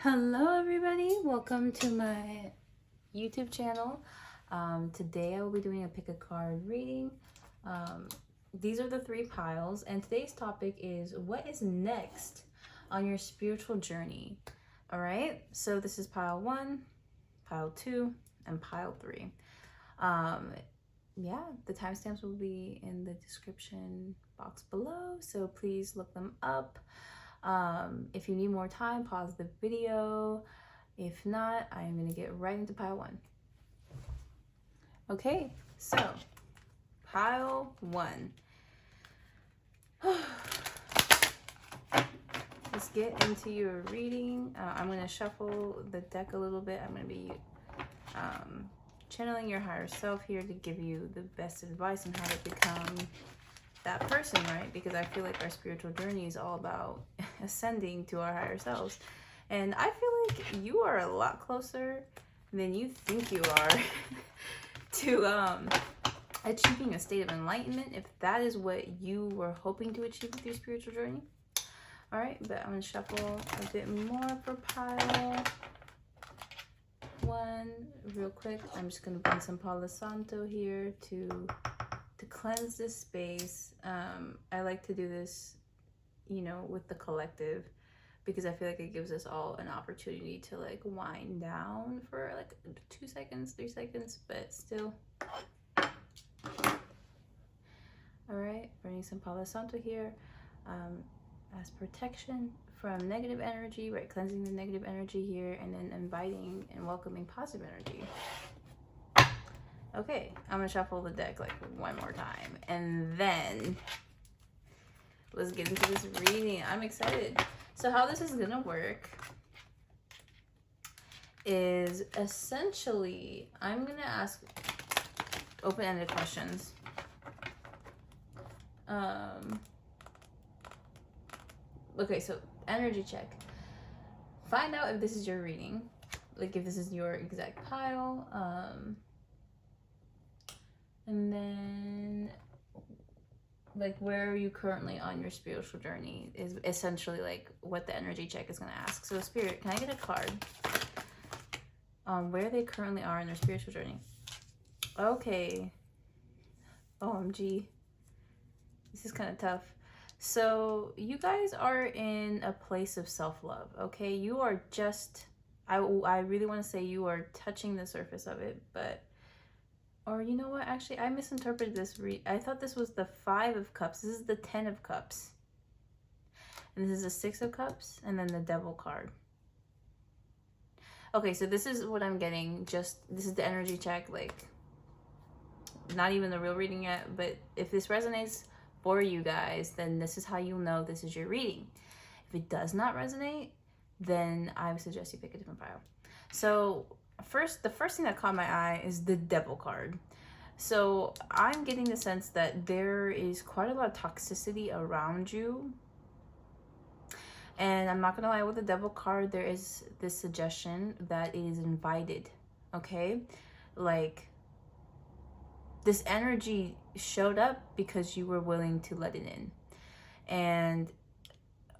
Hello everybody, welcome to my YouTube channel. Today I will be doing a pick a card reading. These are the three piles, and today's topic is what is next on your spiritual journey. All right, so this is pile 1, pile 2, and pile 3. Yeah, the timestamps will be in the description box below, so please look them up. If you need more time, pause the video. If not, I'm going to get right into pile 1. Okay, so pile 1. Let's get into your reading. I'm going to shuffle the deck a little bit. I'm going to be channeling your higher self here to give you the best advice on how to become that person, right? Because I feel like our spiritual journey is all about ascending to our higher selves. And I feel like you are a lot closer than you think you are to achieving a state of enlightenment, if that is what you were hoping to achieve with your spiritual journey. All right, but I'm going to shuffle a bit more for pile 1 real quick. I'm just going to bring some Palo Santo here to cleanse this space. I like to do this, with the collective, because I feel like it gives us all an opportunity to like wind down for like 2 seconds, 3 seconds, but still. All right, bringing some Palo Santo here as protection from negative energy, right? Cleansing the negative energy here, and then inviting and welcoming positive energy. Okay, I'm gonna shuffle the deck like one more time, and then let's get into this reading. I'm excited. So how this is gonna work is essentially I'm gonna ask open-ended questions. Okay, so energy check. Find out if this is your reading, like if this is your exact pile. And then, like, where are you currently on your spiritual journey is essentially like what the energy check is going to ask. So Spirit, can I get a card on where they currently are in their spiritual journey? Okay. OMG. This is kind of tough. So you guys are in a place of self-love, okay? You are just, I really want to say you are touching the surface of it, but, or you know what, actually I misinterpreted this. I thought this was the 5 of Cups. This is the 10 of Cups. And this is the 6 of Cups, and then the Devil card. Okay, so this is what I'm getting. Just, this is the energy check, like, not even the real reading yet, but if this resonates for you guys, then this is how you'll know this is your reading. If it does not resonate, then I would suggest you pick a different pile. So the first thing that caught my eye is the Devil card. So I'm getting the sense that there is quite a lot of toxicity around you. And I'm not gonna lie, with the Devil card, there is this suggestion that it is invited, okay? Like, this energy showed up because you were willing to let it in. And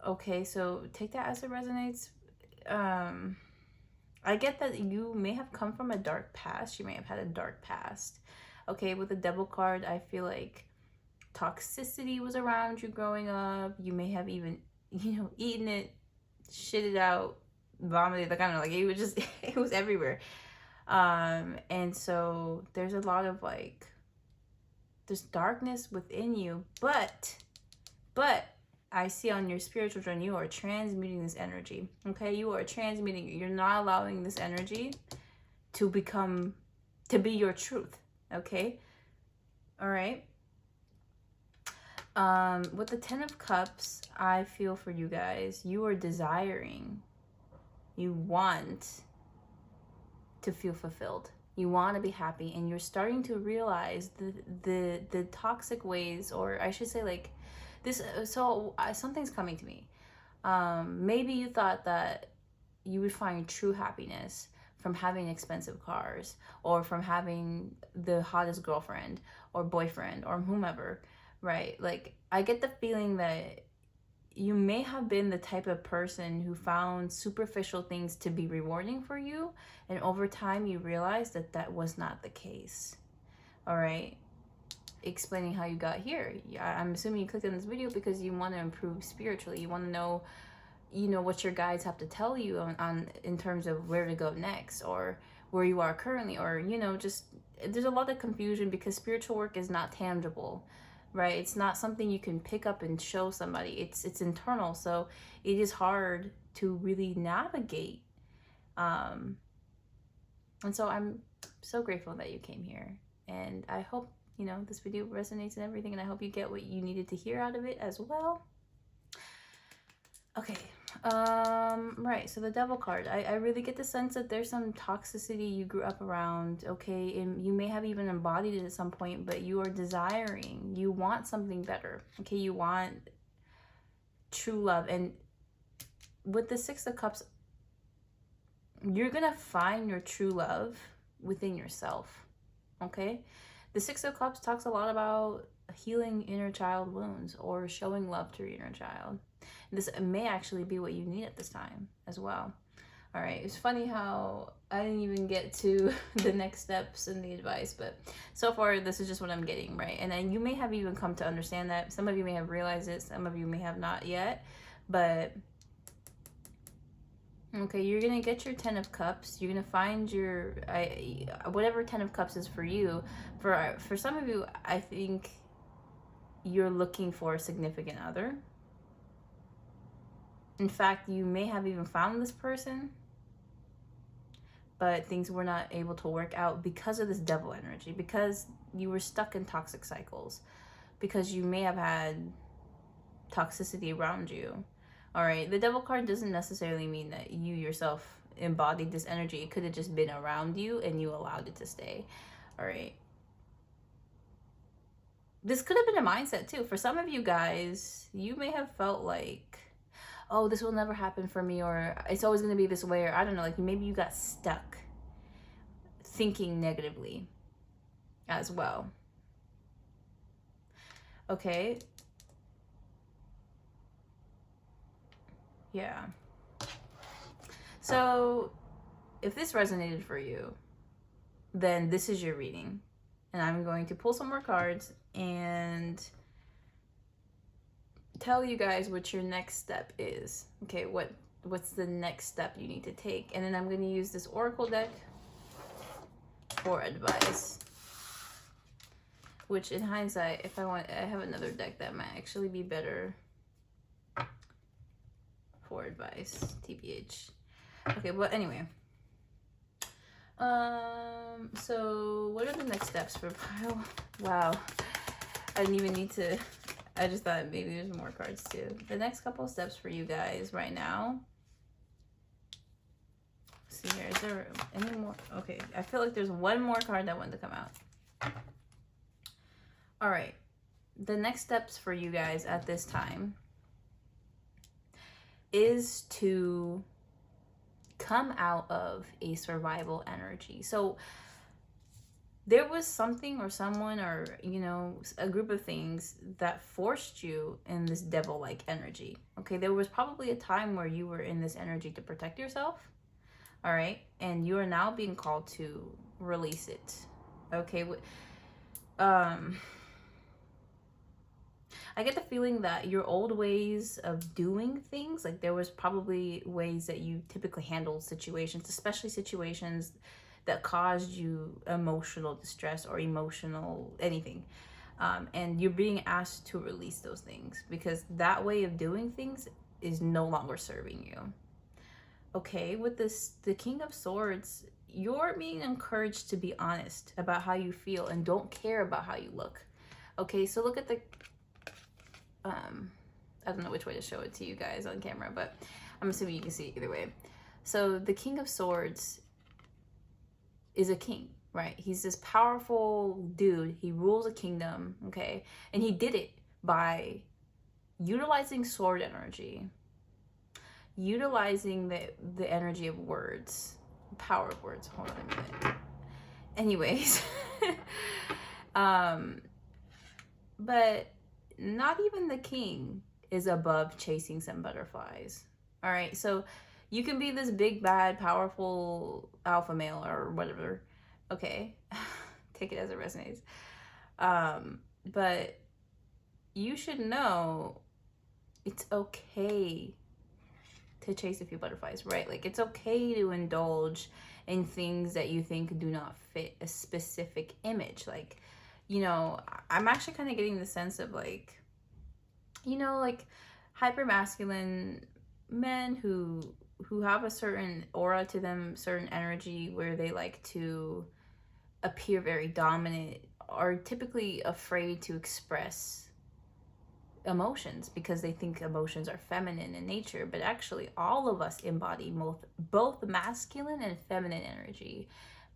okay, so take that as it resonates. I get that you may have come from a dark past. You may have had a dark past. Okay, with the Devil card, I feel like toxicity was around you growing up. You may have even, eaten it, shit it out, vomited. Like, I don't know, like it was just, it was everywhere. And so there's a lot of like, there's darkness within you, but I see on your spiritual journey, you are transmuting this energy, okay? You are transmuting it. You're not allowing this energy to be your truth, okay? All right? With the 10 of Cups, I feel for you guys, you are desiring, you want to feel fulfilled. You want to be happy, and you're starting to realize the toxic ways, or I should say like this. So something's coming to me. Maybe you thought that you would find true happiness from having expensive cars, or from having the hottest girlfriend or boyfriend or whomever, right? Like, I get the feeling that you may have been the type of person who found superficial things to be rewarding for you, and over time you realize that that was not the case. All right, explaining how you got here. I'm assuming you clicked on this video because you want to improve spiritually. You want to know, you know, what your guides have to tell you on in terms of where to go next, or where you are currently, or, you know, just there's a lot of confusion because spiritual work is not tangible, right? It's not something you can pick up and show somebody. It's internal, so it is hard to really navigate. And so I'm so grateful that you came here, and I hope, you know, this video resonates and everything, and I hope you get what you needed to hear out of it as well. Okay, right, so the Devil card. I really get the sense that there's some toxicity you grew up around, okay, and you may have even embodied it at some point, but you are desiring, you want something better, okay, you want true love. And with the Six of Cups, you're gonna find your true love within yourself, okay? The Six of Cups talks a lot about healing inner child wounds or showing love to your inner child. This may actually be what you need at this time as well. All right, it's funny how I didn't even get to the next steps and the advice, but so far this is just what I'm getting, right? And then you may have even come to understand that. Some of you may have realized it, some of you may have not yet, but okay, you're gonna get your 10 of Cups. You're gonna find your whatever 10 of Cups is for you. For some of you, I think you're looking for a significant other. In fact, you may have even found this person, but things were not able to work out because of this Devil energy, because you were stuck in toxic cycles, because you may have had toxicity around you. All right, the Devil card doesn't necessarily mean that you yourself embodied this energy. It could have just been around you and you allowed it to stay. All right. This could have been a mindset too. For some of you guys, you may have felt like, oh, this will never happen for me, or it's always going to be this way, or I don't know, like maybe you got stuck thinking negatively as well. Okay. Yeah. So if this resonated for you, then this is your reading. And I'm going to pull some more cards and tell you guys what your next step is. Okay, what's the next step you need to take? And then I'm going to use this oracle deck for advice, which in hindsight, if I have another deck that might actually be better for advice, TBH. Okay, but anyway, so what are the next steps for pile? Wow, I didn't even need to. I just thought maybe there's more cards too. The next couple of steps for you guys right now. Let's see here, is there any more? Okay, I feel like there's one more card that wanted to come out. All right, the next steps for you guys at this time is to come out of a survival energy. So there was something or someone or, you know, a group of things that forced you in this devil-like energy. Okay, there was probably a time where you were in this energy to protect yourself. All right, and you are now being called to release it. Okay, I get the feeling that your old ways of doing things, like there was probably ways that you typically handled situations, especially situations that caused you emotional distress or emotional anything. And you're being asked to release those things because that way of doing things is no longer serving you. Okay, with this, the King of Swords, you're being encouraged to be honest about how you feel and don't care about how you look. Okay, so look at the, I don't know which way to show it to you guys on camera, but I'm assuming you can see it either way. So the King of Swords is a king, right? He's this powerful dude. He rules a kingdom, okay? And he did it by utilizing sword energy, utilizing the energy of words, the power of words. Hold on a minute. Anyways, but not even the king is above chasing some butterflies. All right, so you can be this big, bad, powerful alpha male or whatever. Okay, take it as it resonates. But you should know it's okay to chase a few butterflies, right? Like, it's okay to indulge in things that you think do not fit a specific image. Like, you know, I'm actually kind of getting the sense of like, you know, like hyper masculine men who have a certain aura to them, certain energy where they like to appear very dominant, are typically afraid to express emotions because they think emotions are feminine in nature. But actually all of us embody both masculine and feminine energy,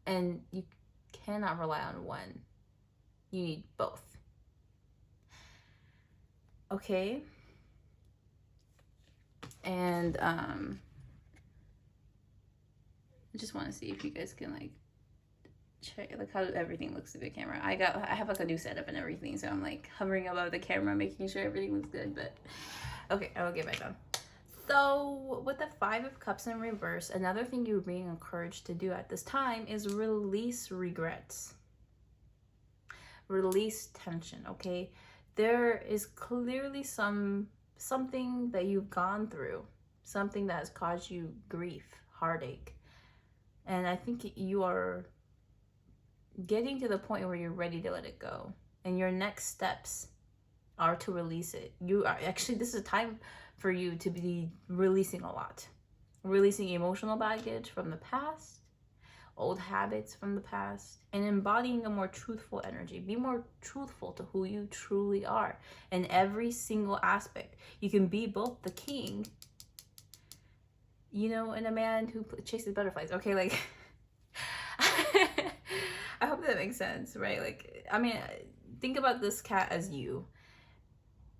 and you cannot rely on one. You need both. Okay? And I just want to see if you guys can like check like how everything looks through the camera. I have like a new setup and everything, so I'm like hovering above the camera making sure everything looks good. But okay, I will get back on. So with the 5 of Cups in reverse, another thing you're being encouraged to do at this time is release regrets, release tension. Okay, there is clearly something that you've gone through, something that has caused you grief, heartache, and I think you are getting to the point where you're ready to let it go, and your next steps are to release it. You are actually, this is a time for you to be releasing a lot, releasing emotional baggage from the past, old habits from the past, and embodying a more truthful energy. Be more truthful to who you truly are in every single aspect. You can be both the king, you know, and a man who chases butterflies. Okay, like I hope that makes sense, right? Like, I mean, think about this cat as you,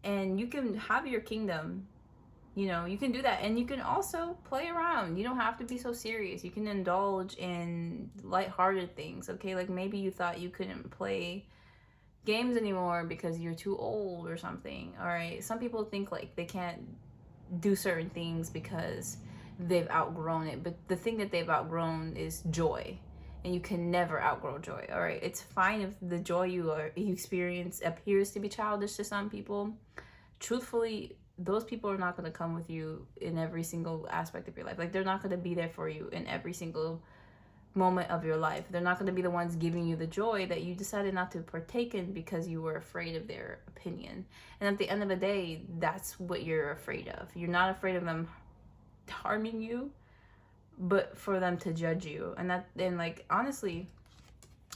and you can have your kingdom, you know, you can do that, and you can also play around. You don't have to be so serious. You can indulge in lighthearted things, okay? Like maybe you thought you couldn't play games anymore because you're too old or something, all right? Some people think like they can't do certain things because they've outgrown it, but the thing that they've outgrown is joy. And you can never outgrow joy, all right? It's fine if the joy you experience appears to be childish to some people. Truthfully, those people are not going to come with you in every single aspect of your life. Like, they're not going to be there for you in every single moment of your life. They're not going to be the ones giving you the joy that you decided not to partake in because you were afraid of their opinion. And at the end of the day, that's what you're afraid of. You're not afraid of them harming you, but for them to judge you. And like, honestly,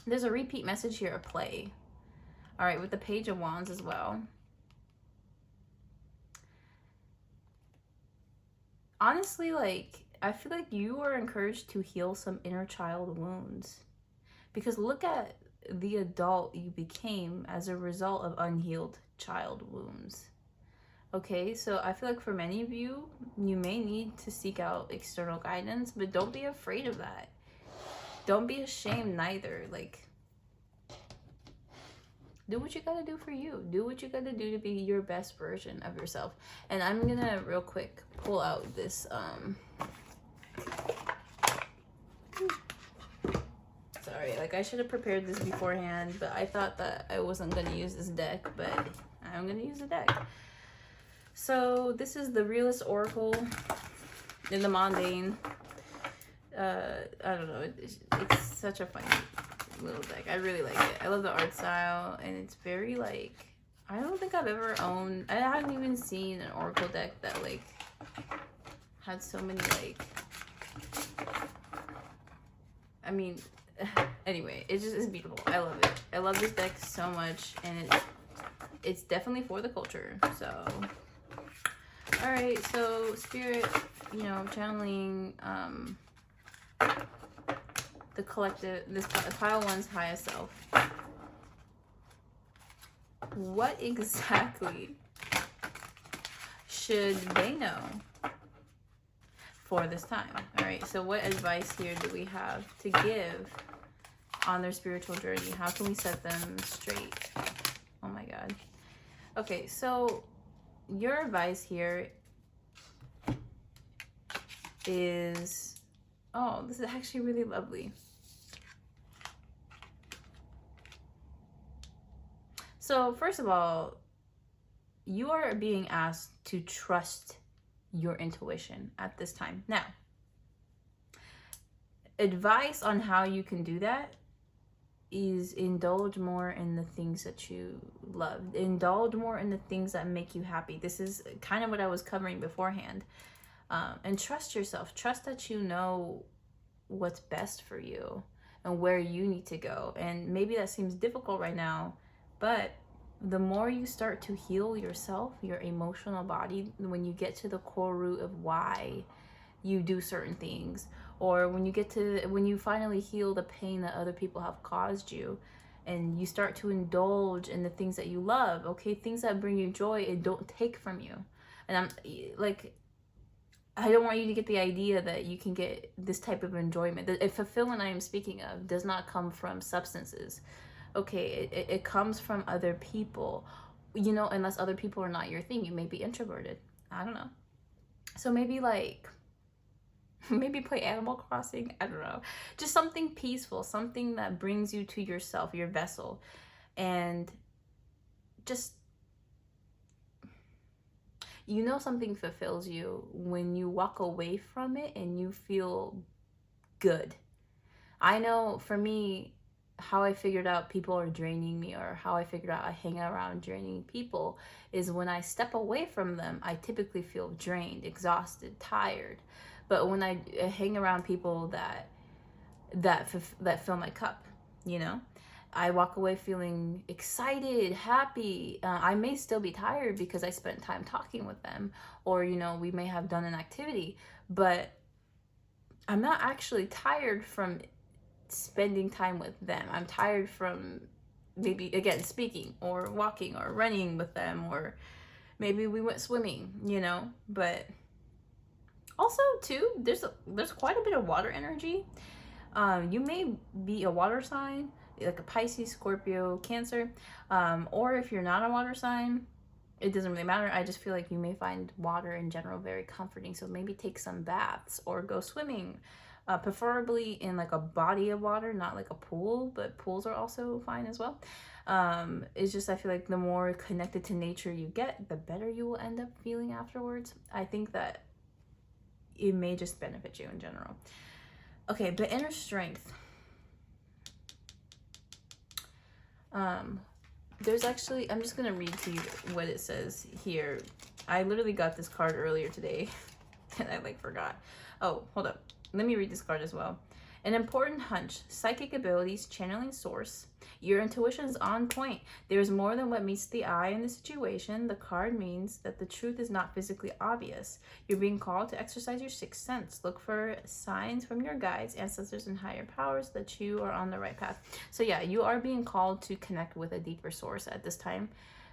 there's a repeat message here of play. All right, with the Page of Wands as well. Honestly, like, I feel like you are encouraged to heal some inner child wounds, because look at the adult you became as a result of unhealed child wounds. Okay, so I feel like for many of you, you may need to seek out external guidance, but don't be afraid of that. Don't be ashamed neither. Like, do what you gotta do for you. Do what you gotta do to be your best version of yourself. And I'm gonna real quick pull out this, sorry, like I should have prepared this beforehand, but I thought that I wasn't gonna use this deck, but I'm gonna use the deck. So this is the Realist Oracle in the Mundane. I don't know, it's such a funny little deck. I really like it. I love the art style, and it's very like, I don't think I've ever owned, I haven't even seen an Oracle deck that like had so many like, I mean, anyway, it just is beautiful. I love it. I love this deck so much, and it's definitely for the culture. So all right, so Spirit, you know, channeling the collective, this pile one's highest self. What exactly should they know for this time? All right, so what advice here do we have to give on their spiritual journey? How can we set them straight? Oh my God. Okay, so your advice here is, oh, this is actually really lovely. So first of all, you are being asked to trust your intuition at this time. Now, advice on how you can do that is indulge more in the things that you love. Indulge more in the things that make you happy. This is kind of what I was covering beforehand. And trust yourself. Trust that you know what's best for you and where you need to go. And maybe that seems difficult right now, but the more you start to heal yourself, your emotional body, when you get to the core root of why you do certain things, or when you finally heal the pain that other people have caused you, and you start to indulge in the things that you love, okay, things that bring you joy and don't take from you. And I'm like, I don't want you to get the idea that you can get this type of enjoyment. The fulfillment I am speaking of does not come from substances. Okay, it comes from other people, you know, unless other people are not your thing. You may be introverted. I don't know. So maybe like, maybe play Animal Crossing. I don't know. Just something peaceful, something that brings you to yourself, your vessel. And just, you know, something fulfills you when you walk away from it and you feel good. I know for me, how I figured out people are draining me, or how I figured out I hang around draining people, is when I step away from them, I typically feel drained, exhausted, tired. But when I hang around people that fill my cup, you know, I walk away feeling excited, happy. I may still be tired because I spent time talking with them, or, you know, we may have done an activity, but I'm not actually tired from spending time with them. I'm tired from maybe, again, speaking or walking or running with them, or maybe we went swimming, you know. But also too, there's quite a bit of water energy. You may be a water sign, like a Pisces, Scorpio, Cancer, or if you're not a water sign, it doesn't really matter. I just feel like you may find water in general very comforting. So maybe take some baths or go swimming, preferably in like a body of water, not like a pool, but pools are also fine as well. It's just, I feel like the more connected to nature you get, the better you will end up feeling afterwards. I think that it may just benefit you in general. Okay, but inner strength. There's actually, I'm just gonna read to you what it says here. I literally got this card earlier today and I like forgot. Oh, hold up. Let me read this card as well. An important hunch, psychic abilities, channeling source. Your intuition is on point. There's more than what meets the eye in the situation. The card means that the truth is not physically obvious. You're being called to exercise your sixth sense. Look for signs from your guides, ancestors, and higher powers that you are on the right path. So yeah, you are being called to connect with a deeper source at this time.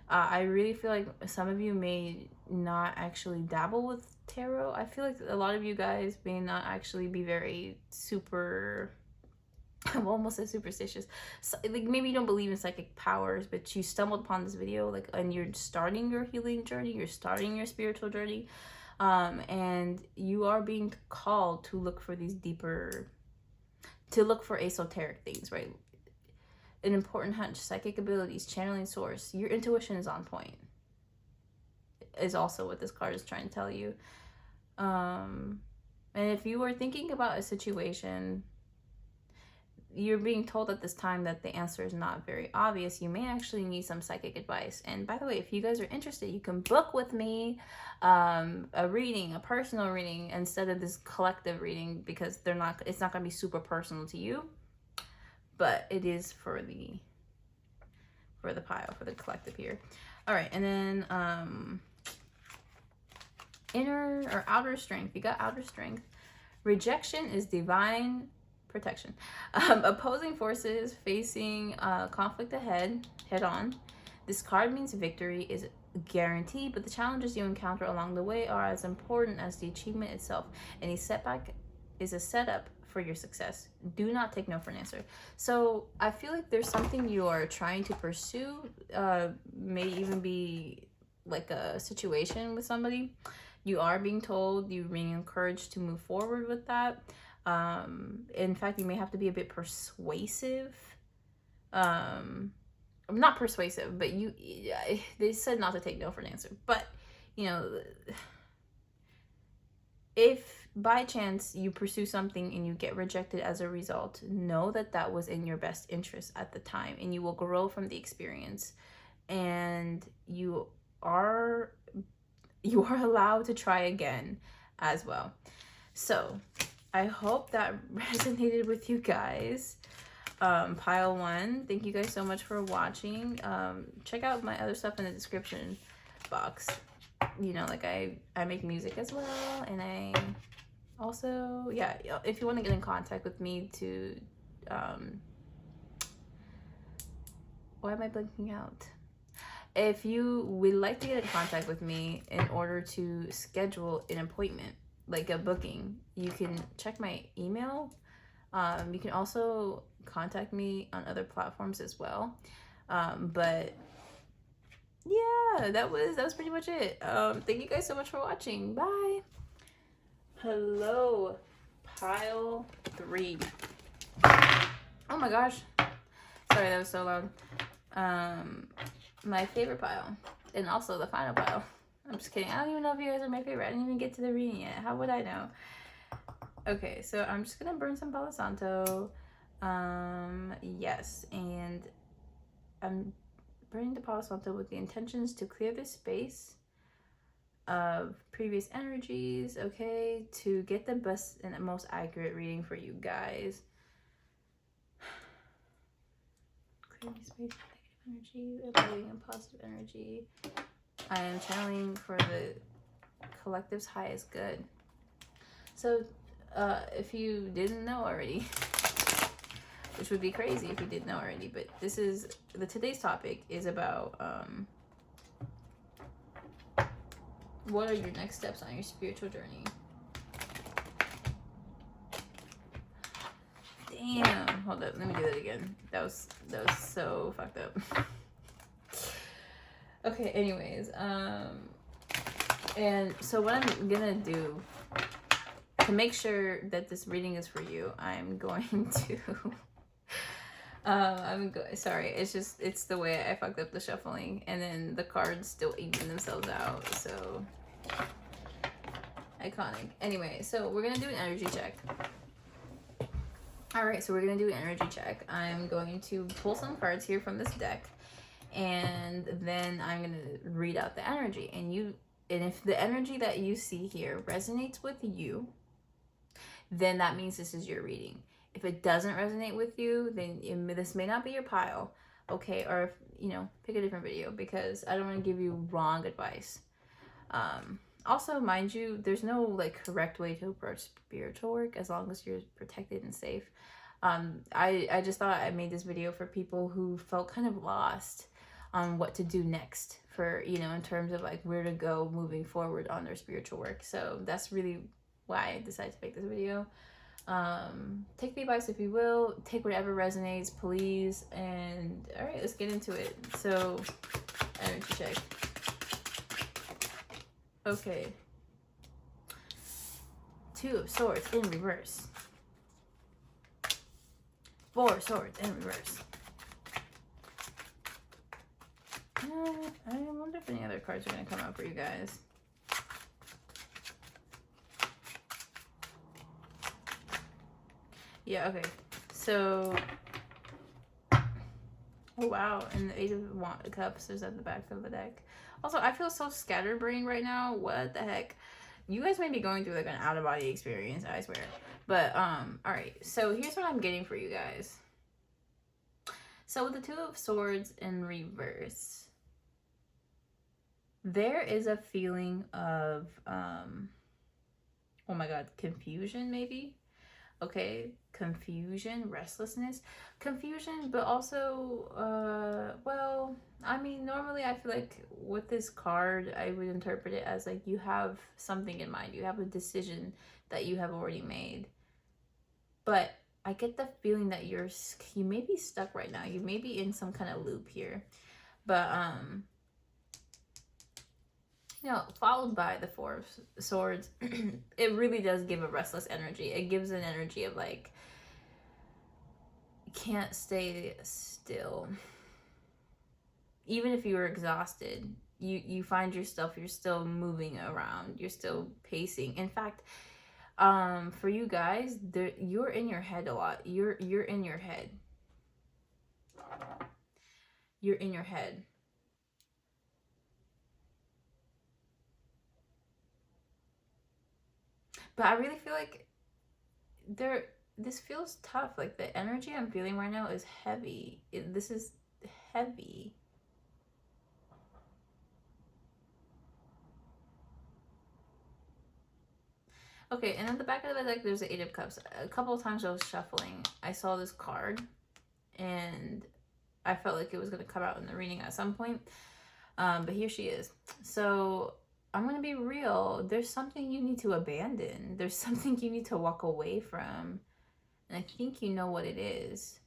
I really feel like some of you may not actually dabble with tarot. I feel like a lot of you guys may not actually be very super, I'm almost said superstitious. So, like, maybe you don't believe in psychic powers, but you stumbled upon this video, like, and you're starting your healing journey, you're starting your spiritual journey, and you are being called to look for these deeper, to look for esoteric things, right? An important hunch, psychic abilities, channeling source. Your intuition is on point, is also what this card is trying to tell you. And if you are thinking about a situation, you're being told at this time that the answer is not very obvious. You may actually need some psychic advice. And by the way, if you guys are interested, you can book with me a reading, a personal reading, instead of this collective reading, because it's not going to be super personal to you, but it is for the pile, for the collective here. All right, and then inner or outer strength. You got outer strength. Rejection is divine protection. Opposing forces facing conflict head on. This card means victory is guaranteed, but the challenges you encounter along the way are as important as the achievement itself. Any setback is a setup for your success. Do not take no for an answer. So I feel like there's something you are trying to pursue, may even be like a situation with somebody, you are being told, you're being encouraged to move forward with that. In fact, you may have to be a bit persuasive. Not persuasive, but they said not to take no for an answer. But, you know, if by chance you pursue something and you get rejected as a result, know that that was in your best interest at the time, and you will grow from the experience, and you are allowed to try again as well. So I hope that resonated with you guys. Pile 1, thank you guys so much for watching. Check out my other stuff in the description box. You know, like I make music as well, and I also, yeah, if you want to get in contact with me to why am I blinking out? If you would like to get in contact with me in order to schedule an appointment, like a booking, you can check my email. You can also contact me on other platforms as well. But yeah, that was pretty much it. Thank you guys so much for watching. Bye. Hello, pile 3. Oh my gosh. Sorry, that was so loud. My favorite pile, and also the final pile. I'm just kidding. I don't even know if you guys are my favorite. I didn't even get to the reading yet. How would I know? Okay, so I'm just gonna burn some Palo Santo. Yes, and I'm burning the Palo Santo with the intentions to clear the space of previous energies, okay, to get the best and the most accurate reading for you guys. Clearing space of negative energy, avoiding a positive energy. I am channeling for the collective's highest good. So if you didn't know already, which would be crazy if you didn't know already, but this is today's topic is about what are your next steps on your spiritual journey. Damn, hold up, let me do that again. That was so fucked up. Okay, anyways, and so what I'm gonna do to make sure that this reading is for you, I'm going to sorry, it's the way I fucked up the shuffling, and then the cards still even themselves out, so iconic. Anyway, so we're gonna do an energy check. All right, so we're gonna do an energy check. I'm going to pull some cards here from this deck, and then I'm gonna read out the energy, and if the energy that you see here resonates with you, then that means this is your reading. If it doesn't resonate with you, then this may not be your pile, okay? Or, pick a different video, because I don't want to give you wrong advice. Also, mind you, there's no like correct way to approach spiritual work as long as you're protected and safe. I just thought I made this video for people who felt kind of lost on what to do next for, in terms of like where to go moving forward on their spiritual work. So that's really why I decided to make this video. Take the advice if you will, take whatever resonates, please. And all right, let's get into it. So energy check. Okay, 2 of Swords in reverse, 4 of Swords in reverse. I wonder if any other cards are going to come out for you guys. Yeah, okay. So, oh wow, and the 8 of Cups is at the back of the deck. Also, I feel so scatterbrained right now. What the heck? You guys may be going through like an out-of-body experience, I swear. But, alright. So, here's what I'm getting for you guys. So, with the 2 of Swords in reverse, there is a feeling of, oh my god, confusion maybe? Okay, confusion, restlessness, confusion, but also, well, I mean, normally I feel like with this card, I would interpret it as like you have something in mind. You have a decision that you have already made. But I get the feeling that you may be stuck right now. You may be in some kind of loop here. But, followed by the Four of Swords. It really does give a restless energy. It gives an energy of like, can't stay still. Even if you were exhausted, you find yourself, you're still moving around, you're still pacing. In fact, for you guys, you're in your head a lot. You're in your head. You're in your head. But I really feel like this feels tough. Like the energy I'm feeling right now is heavy. This is heavy. Okay, and at the back of the deck, there's the Eight of Cups. A couple of times I was shuffling, I saw this card, and I felt like it was going to come out in the reading at some point. But here she is. So I'm going to be real. There's something you need to abandon. There's something you need to walk away from. And I think you know what it is.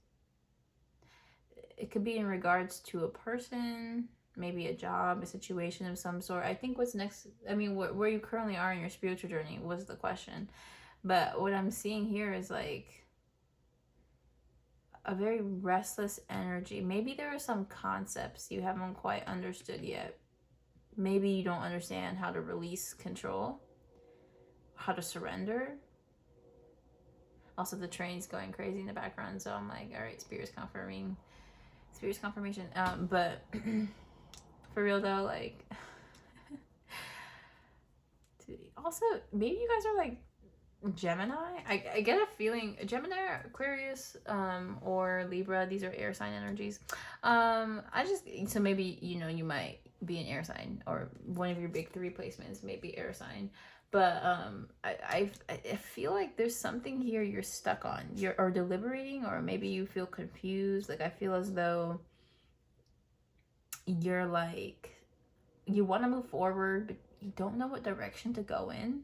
It could be in regards to a person, maybe a job, a situation of some sort. I think what's next, I mean, where you currently are in your spiritual journey was the question. But what I'm seeing here is like a very restless energy. Maybe there are some concepts you haven't quite understood yet. Maybe you don't understand how to release control, how to surrender. Also, the train's going crazy in the background, so I'm like, all right, Spirit's confirmation. But for real though, like, also, maybe you guys are like Gemini. I get a feeling Gemini, Aquarius, or Libra. These are air sign energies. So maybe you might be an air sign, or one of your big three placements may be air sign. But I feel like there's something here you're stuck on. Or deliberating, or maybe you feel confused. Like I feel as though you're like, you want to move forward, but you don't know what direction to go in.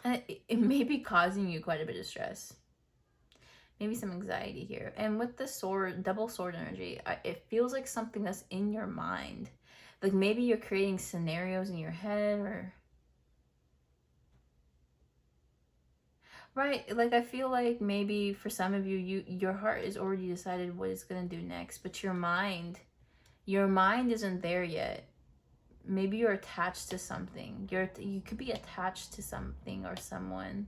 And it may be causing you quite a bit of stress. Maybe some anxiety here. And with the sword, double sword energy, it feels like something that's in your mind. Like maybe you're creating scenarios in your head, or... Right, like I feel like maybe for some of you, your heart is already decided what it's going to do next, but your mind isn't there yet. Maybe you're attached to something. You could be attached to something or someone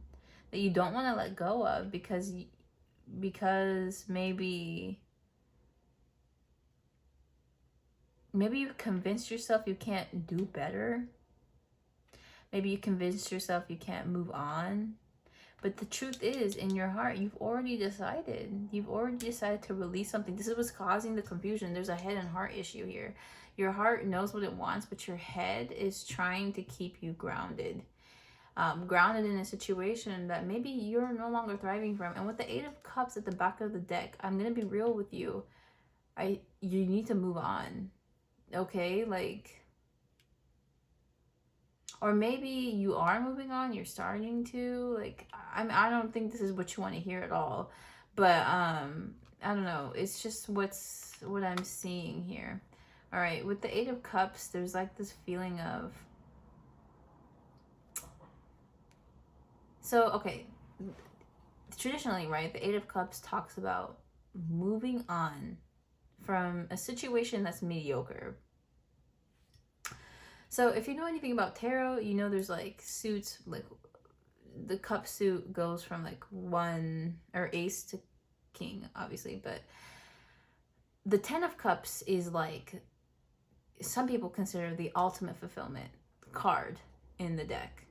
that you don't want to let go of because maybe you've convinced yourself you can't do better. Maybe you convinced yourself you can't move on. But the truth is, in your heart, you've already decided. You've already decided to release something. This is what's causing the confusion. There's a head and heart issue here. Your heart knows what it wants, but your head is trying to keep you grounded. Grounded in a situation that maybe you're no longer thriving from. And with the Eight of Cups at the back of the deck, I'm going to be real with you. You need to move on. Okay? Like... Or maybe you are moving on, you're starting to, like, I don't think this is what you want to hear at all. But, I don't know. It's just what I'm seeing here. All right, with the Eight of Cups, there's like this feeling of... So, okay, traditionally, right, the Eight of Cups talks about moving on from a situation that's mediocre. So if you know anything about tarot, you know there's like suits, like the cup suit goes from like one, or ace to king, obviously, but the 10 of Cups is like, some people consider the ultimate fulfillment card in the deck.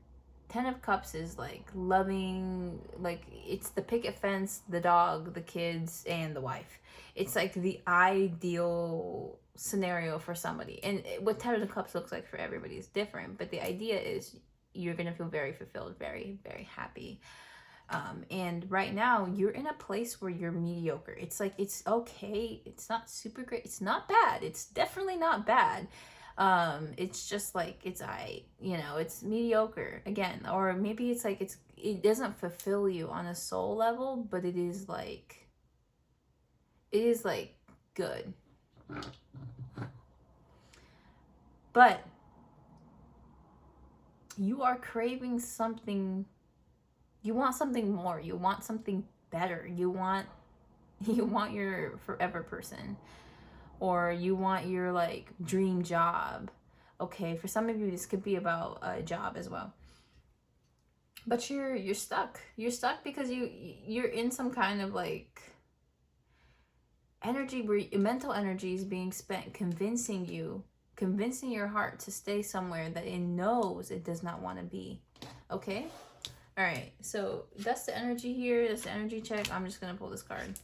10 of Cups is like loving, like it's the picket fence, the dog, the kids, and the wife. It's like the ideal scenario for somebody. And what 10 of Cups looks like for everybody is different. But the idea is you're going to feel very fulfilled, very, very happy. And right now you're in a place where you're mediocre. It's like, it's okay. It's not super great. It's not bad. It's definitely not bad. It's just like, it's it's mediocre again. Or maybe it's like, it doesn't fulfill you on a soul level, but it is like good. But you are craving something. You want something more. You want something better. You want your forever person, or you want your like dream job. Okay, for some of you this could be about a job as well. But you're stuck. You're stuck because you're in some kind of like energy where mental energy is being spent convincing your heart to stay somewhere that it knows it does not want to be. Okay? All right. So that's the energy here. That's the energy check. I'm just going to pull this card.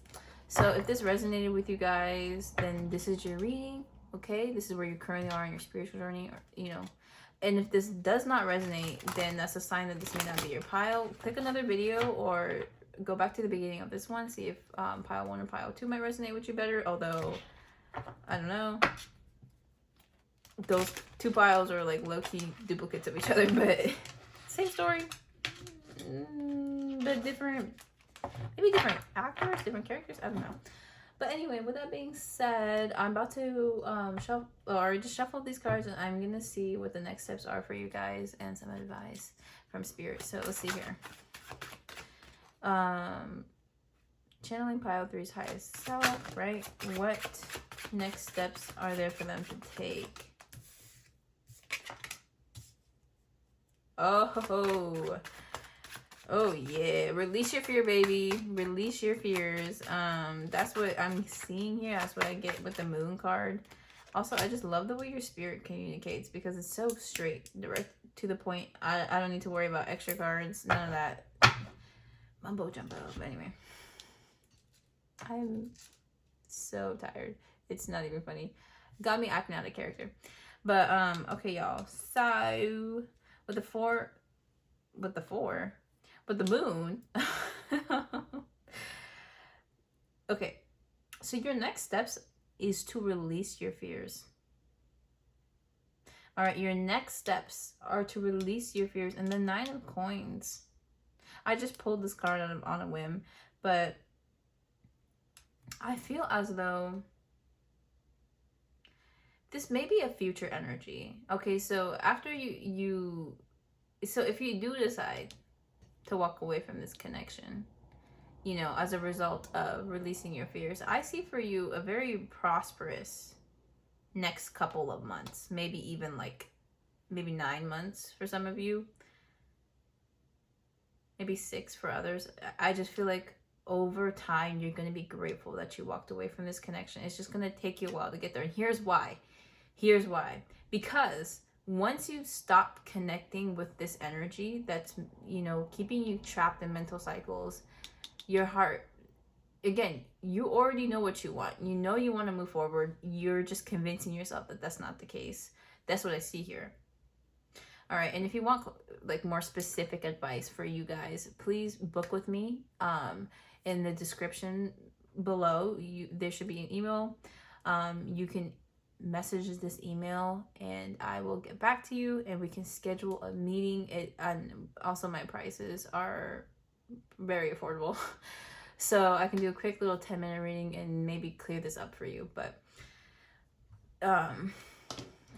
So if this resonated with you guys, then this is your reading. Okay? This is where you currently are in your spiritual journey, or, you know. And if this does not resonate, then that's a sign that this may not be your pile. Click another video or go back to the beginning of this one. See if pile 1 or pile 2 might resonate with you better. Although, I don't know. Those 2 piles are like low-key duplicates of each other. But same story. But different. Maybe different actors, different characters. I don't know. But anyway, with that being said, I'm about to shuffle these cards, and I'm gonna see what the next steps are for you guys and some advice from Spirit. So let's see here. Channeling pile 3's highest self, right? What next steps are there for them to take? Oh yeah, release your fear, baby. Release your fears. That's what I'm seeing here. That's what I get with the moon card. Also, I just love the way your spirit communicates because it's so straight, direct to the point. I don't need to worry about extra cards, none of that mumbo jumbo. But anyway, I'm so tired. It's not even funny. Got me acting out of character. But okay, y'all. So with the moon. Okay, so your next steps is to release your fears. All right, your next steps are to release your fears. And the 9 of coins. I just pulled this card on a whim, but I feel as though this may be a future energy. Okay, so after so if you do decide to walk away from this connection, you know, as a result of releasing your fears, I see for you a very prosperous next couple of months, maybe even maybe 9 months for some of you, maybe 6 for others. I just feel like over time you're going to be grateful that you walked away from this connection. It's just going to take you a while to get there, and here's why. Because once you stop connecting with this energy that's, you know, keeping you trapped in mental cycles, your heart, again, you already know what you want. You know you want to move forward. You're just convincing yourself that that's not the case. That's what I see here. All right, and if you want like more specific advice for you guys, please book with me. In the description below, there should be an email. You can message this email and I will get back to you and we can schedule a meeting. And also my prices are very affordable. So I can do a quick little 10-minute reading and maybe clear this up for you. But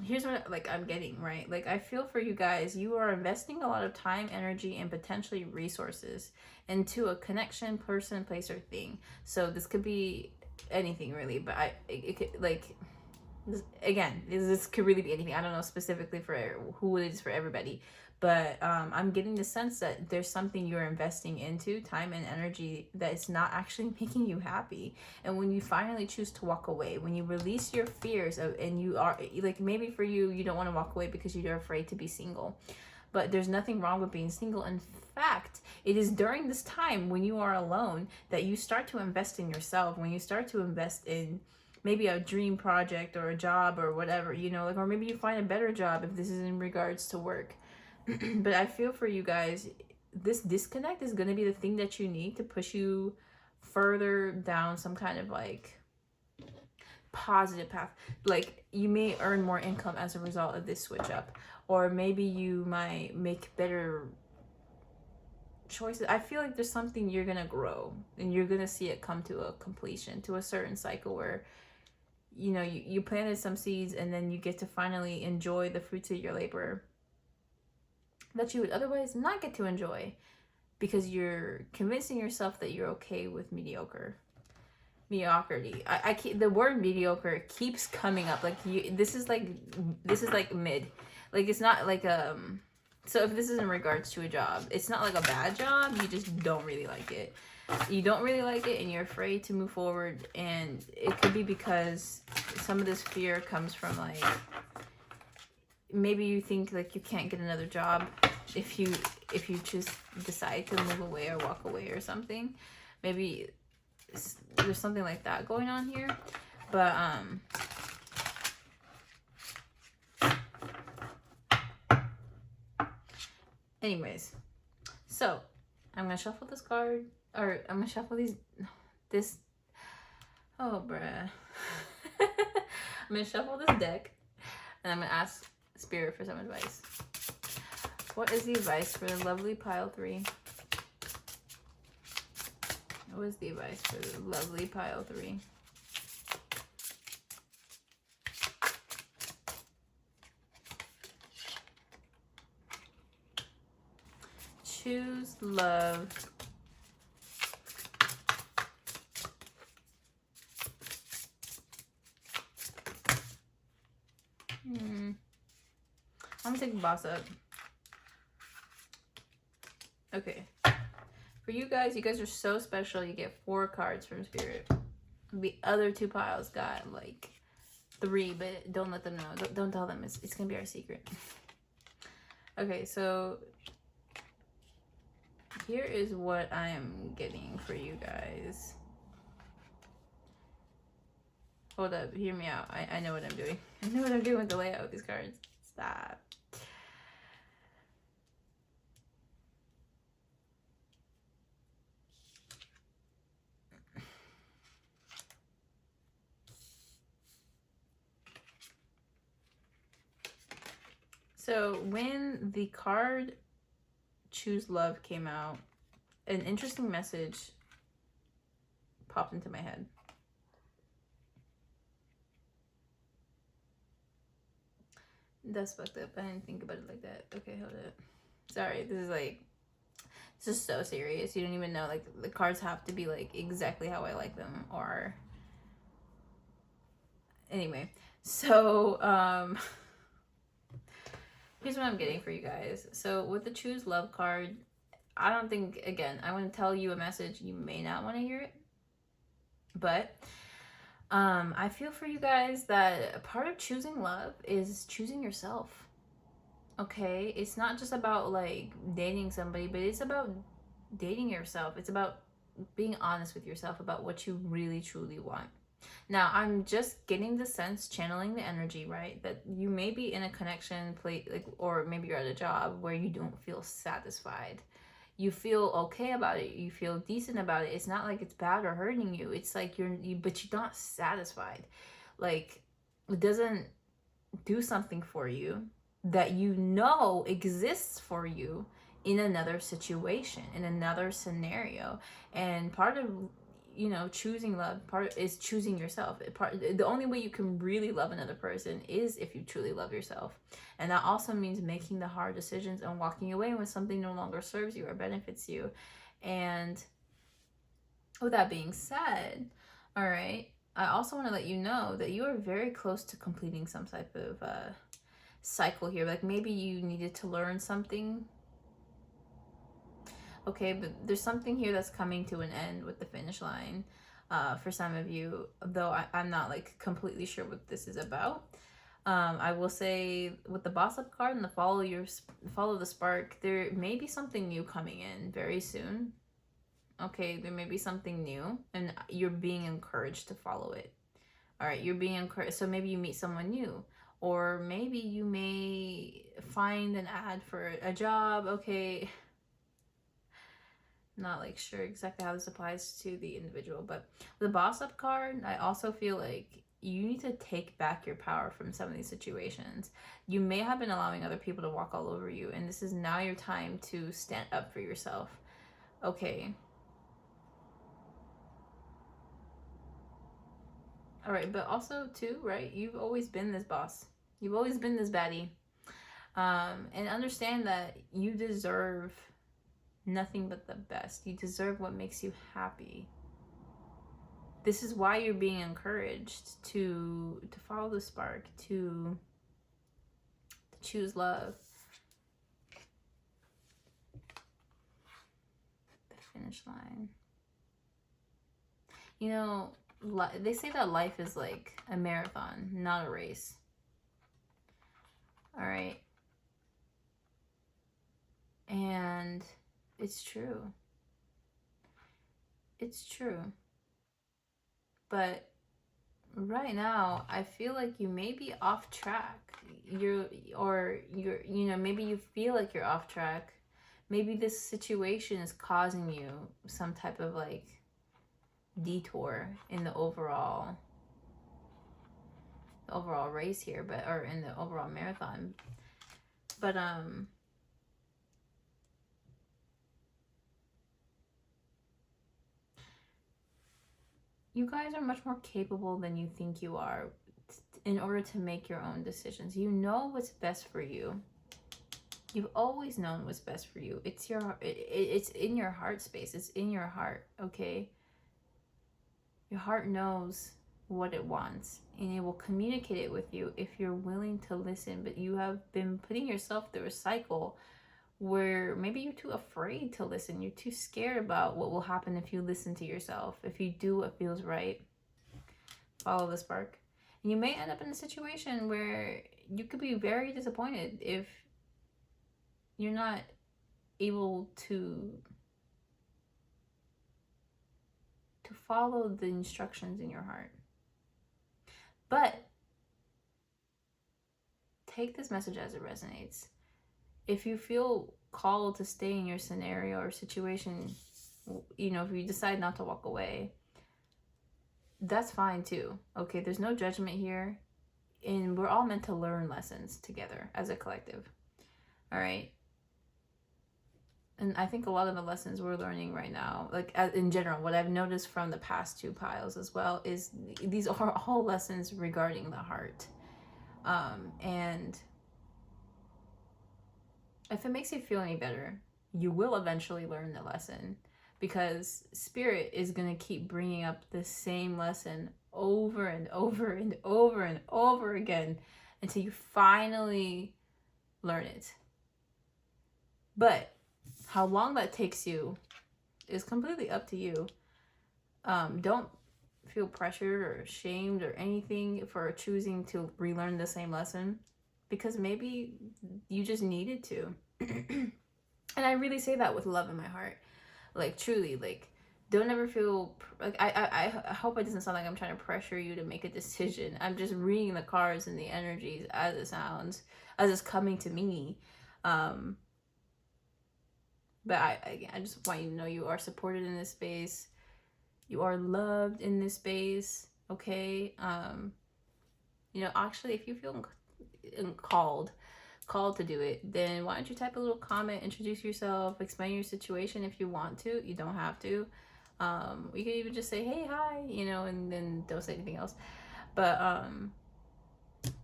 here's what I'm getting, right? Like, I feel for you guys, you are investing a lot of time, energy, and potentially resources into a connection, person, place, or thing. So this could be anything really, but it could, like, this could really be anything. I don't know specifically for who it is for everybody, but I'm getting the sense that there's something you're investing into, time and energy, that is not actually making you happy. And when you finally choose to walk away, when you release your fears and you are like, maybe for you, you don't want to walk away because you're afraid to be single, but there's nothing wrong with being single. In fact, it is during this time when you are alone that you start to invest in yourself, when you start to invest in maybe a dream project or a job or whatever, you know, like, or maybe you find a better job if this is in regards to work. But I feel for you guys, this disconnect is going to be the thing that you need to push you further down some kind of like positive path. Like, you may earn more income as a result of this switch up, or maybe you might make better choices. I feel like there's something you're going to grow and you're going to see it come to a completion, to a certain cycle where you know, you planted some seeds, and then you get to finally enjoy the fruits of your labor that you would otherwise not get to enjoy, because you're convincing yourself that you're okay with mediocrity. I keep, the word mediocre keeps coming up. Like, this is like mid. Like, it's not like so if this is in regards to a job, it's not like a bad job, you just don't really like it. You don't really like it, and you're afraid to move forward, and it could be because some of this fear comes from, like, maybe you think like you can't get another job if you just decide to move away or walk away or something. Maybe there's something like that going on here. But anyways, so I'm gonna shuffle this card, or I'm gonna shuffle this oh bruh I'm gonna shuffle this deck, and I'm gonna ask Spirit for some advice. What is the advice for the lovely pile 3? What is the advice for the lovely pile 3? Choose love. I'm gonna take boss up. Okay. For you guys are so special. You get 4 cards from Spirit. The other 2 piles got like 3, but don't let them know. Don't tell them. It's gonna be our secret. Okay, so here is what I am getting for you guys. Hold up, hear me out. I know what I'm doing. I know what I'm doing with the layout of these cards. Stop. So when the card Choose Love came out, an interesting message popped into my head. That's fucked up. I didn't think about it like that. Okay, hold it. Sorry, this is so serious. You don't even know, like, the cards have to be like exactly how I like them, or anyway. So here's what I'm getting for you guys. So with the Choose Love card, I don't think, again, I want to tell you a message. You may not want to hear it, but I feel for you guys that a part of choosing love is choosing yourself. Okay, it's not just about like dating somebody, but it's about dating yourself. It's about being honest with yourself about what you really truly want. Now, I'm just getting the sense, channeling the energy, right, that you may be in a connection place, like, or maybe you're at a job where you don't feel satisfied. You feel okay about it. You feel decent about it. It's not like it's bad or hurting you. It's like but you're not satisfied. Like, it doesn't do something for you that you know exists for you in another situation, in another scenario. And part of, you know, choosing love, part is choosing yourself. The only way you can really love another person is if you truly love yourself. And that also means making the hard decisions and walking away when something no longer serves you or benefits you. And with that being said, all right, I also want to let you know that you are very close to completing some type of cycle here. Like, maybe you needed to learn something. Okay, but there's something here that's coming to an end with the finish line for some of you, though I'm not like completely sure what this is about. I will say with the Boss Up card and the follow the spark, there may be something new coming in very soon. Okay, there may be something new, and you're being encouraged to follow it. All right, you're being encouraged. So maybe you meet someone new, or maybe you may find an ad for a job. Okay, not like sure exactly how this applies to the individual, but the Boss Up card, I also feel like you need to take back your power from some of these situations. You may have been allowing other people to walk all over you, and this is now your time to stand up for yourself. Okay. All right, but also too, right? You've always been this boss. You've always been this baddie. And understand that you deserve nothing but the best. You deserve what makes you happy. This is why you're being encouraged to follow the spark, to choose love. The finish line. You know, they say that life is like a marathon, not a race. All right. And it's true. It's true. But right now, I feel like you may be off track. Maybe you feel like you're off track. Maybe this situation is causing you some type of like detour in the overall race here, or in the overall marathon. But you guys are much more capable than you think you are in order to make your own decisions. You know what's best for you. You've always known what's best for you. It's in your heart space. It's in your heart, okay? Your heart knows what it wants, and it will communicate it with you if you're willing to listen. But you have been putting yourself through a cycle where maybe you're too afraid to listen. You're too scared about what will happen if you listen to yourself, if you do what feels right. Follow the spark. And you may end up in a situation where you could be very disappointed if you're not able to follow the instructions in your heart. But take this message as it resonates. If you feel called to stay in your scenario or situation, you know, if you decide not to walk away, that's fine too. Okay, there's no judgment here. And we're all meant to learn lessons together as a collective. All right. And I think a lot of the lessons we're learning right now, like in general, what I've noticed from the past two piles as well, is these are all lessons regarding the heart. And if it makes you feel any better, you will eventually learn the lesson, because Spirit is going to keep bringing up the same lesson over and over and over and over again until you finally learn it. But how long that takes you is completely up to you. Don't feel pressured or ashamed or anything for choosing to relearn the same lesson, because maybe you just needed to. And I really say that with love in my heart. Like, truly, like, don't ever feel like I hope it doesn't sound like I'm trying to pressure you to make a decision. I'm just reading the cards and the energies as it sounds, as it's coming to me. But I just want you to know you are supported in this space. You are loved in this space, okay? You know, actually, if you feel called to do it, then why don't you type a little comment, introduce yourself, explain your situation if you want to. You don't have to. You can even just say, hey, hi, you know, and then don't say anything else. But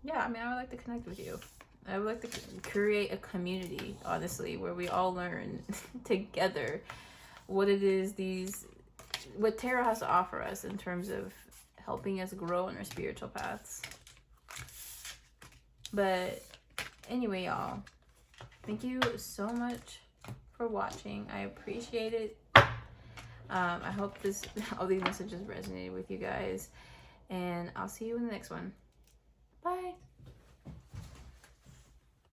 yeah, I mean, I would like to connect with you. I would like to create a community, honestly, where we all learn together what it is what tarot has to offer us in terms of helping us grow on our spiritual paths. But anyway, y'all, thank you so much for watching. I appreciate it. I hope all these messages resonated with you guys, and I'll see you in the next one. Bye.